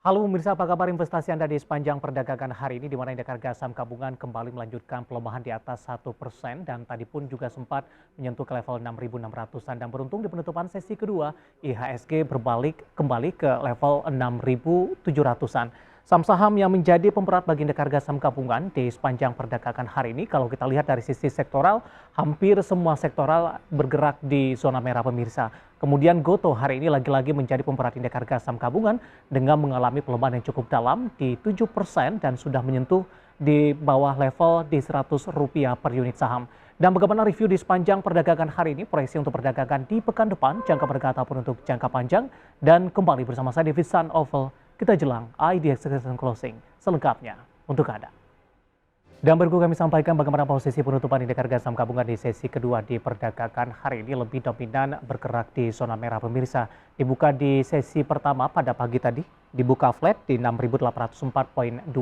Halo pemirsa, apa kabar investasi Anda di sepanjang perdagangan hari ini, di mana indeks harga saham gabungan kembali melanjutkan pelemahan di atas 1% dan tadi pun juga sempat menyentuh ke level 6.600-an dan beruntung di penutupan sesi kedua IHSG berbalik kembali ke level 6.700-an. Saham-saham yang menjadi pemberat bagi indeks harga saham gabungan di sepanjang perdagangan hari ini, kalau kita lihat dari sisi sektoral, hampir semua sektoral bergerak di zona merah pemirsa. Kemudian Gotoh hari ini lagi-lagi menjadi pemberat indeks harga saham gabungan dengan mengalami pelemahan yang cukup dalam di 7% dan sudah menyentuh di bawah level di Rp100 per unit saham. Dan bagaimana review di sepanjang perdagangan hari ini, proyeksi untuk perdagangan di pekan depan, jangka menengah ataupun untuk jangka panjang, dan kembali bersama saya di Visan Oval, kita jelang IDX Closing selengkapnya untuk Anda. Dan berikut kami sampaikan bagaimana posisi penutupan indeks harga saham gabungan di sesi kedua di perdagangan hari ini lebih dominan bergerak di zona merah pemirsa. Dibuka di sesi pertama pada pagi tadi, dibuka flat di 6.804.227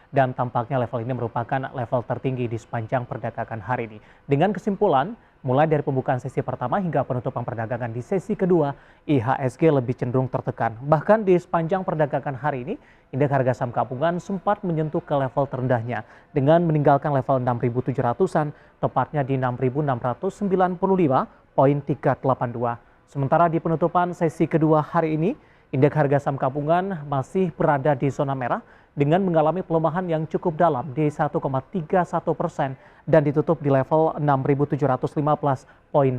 dan tampaknya level ini merupakan level tertinggi di sepanjang perdagangan hari ini. Dengan kesimpulan, mulai dari pembukaan sesi pertama hingga penutupan perdagangan di sesi kedua, IHSG lebih cenderung tertekan. Bahkan di sepanjang perdagangan hari ini, indeks harga saham gabungan sempat menyentuh ke level terendahnya dengan meninggalkan level 6.700-an, tepatnya di 6.695.382. Sementara di penutupan sesi kedua hari ini, indeks harga saham gabungan masih berada di zona merah dengan mengalami pelemahan yang cukup dalam di 1,31% dan ditutup di level 6.715.118.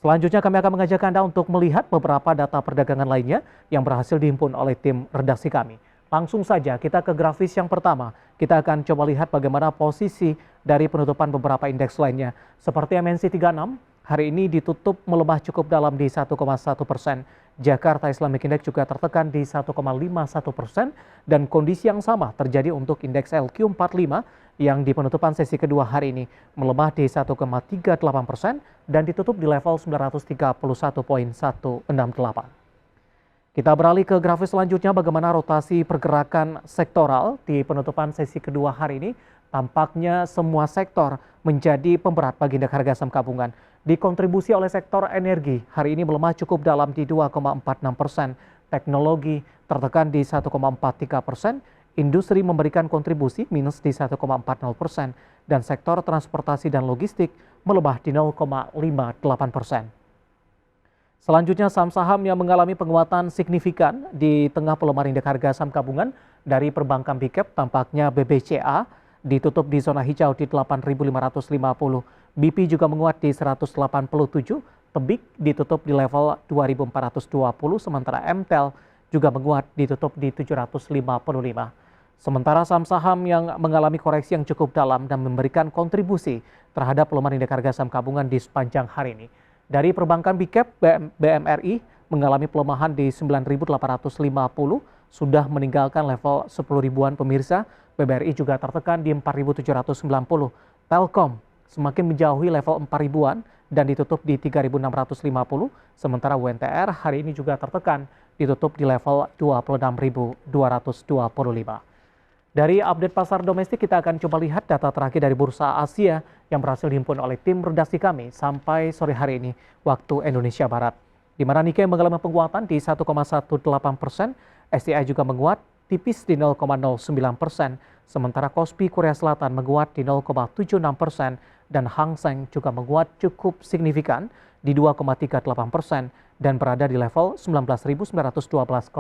Selanjutnya kami akan mengajak Anda untuk melihat beberapa data perdagangan lainnya yang berhasil dihimpun oleh tim redaksi kami. Langsung saja kita ke grafis yang pertama. Kita akan coba lihat bagaimana posisi dari penutupan beberapa indeks lainnya. Seperti MNC 36, hari ini ditutup melemah cukup dalam di 1,1%. Jakarta Islamic Index juga tertekan di 1,51% dan kondisi yang sama terjadi untuk indeks LQ45 yang di penutupan sesi kedua hari ini melemah di 1,38% dan ditutup di level 931.168. Kita beralih ke grafis selanjutnya, bagaimana rotasi pergerakan sektoral di penutupan sesi kedua hari ini. Tampaknya semua sektor menjadi pemberat bagi indeks harga saham gabungan. Dikontribusi oleh sektor energi, hari ini melemah cukup dalam di 2,46%. Teknologi tertekan di 1,43%. Industri memberikan kontribusi minus di 1,40%. Dan sektor transportasi dan logistik melemah di 0,58%. Selanjutnya saham-saham yang mengalami penguatan signifikan di tengah pelemahan indeks harga saham gabungan dari perbankan Big Cap, tampaknya BBCA ditutup di zona hijau di 8.550. BP juga menguat di 187, Tebik ditutup di level 2.420, sementara MTEL juga menguat ditutup di 755. Sementara saham-saham yang mengalami koreksi yang cukup dalam dan memberikan kontribusi terhadap pelemahan indeks harga saham gabungan di sepanjang hari ini. Dari perbankan Big Cap, BMRI mengalami pelemahan di 9.850, sudah meninggalkan level 10 ribuan pemirsa. BBRI juga tertekan di 4.790. Telkom semakin menjauhi level 4 ribuan dan ditutup di 3.650. Sementara WNTR hari ini juga tertekan, ditutup di level 26.225. Dari update pasar domestik, kita akan coba lihat data terakhir dari Bursa Asia yang berhasil dihimpun oleh tim redaksi kami sampai sore hari ini, waktu Indonesia Barat. Di mana Nikkei mengalami penguatan di 1,18%, STI juga menguat tipis di 0,09%, sementara Kospi Korea Selatan menguat di 0,76%, dan Hang Seng juga menguat cukup signifikan di 2,38% dan berada di level 19.912,86.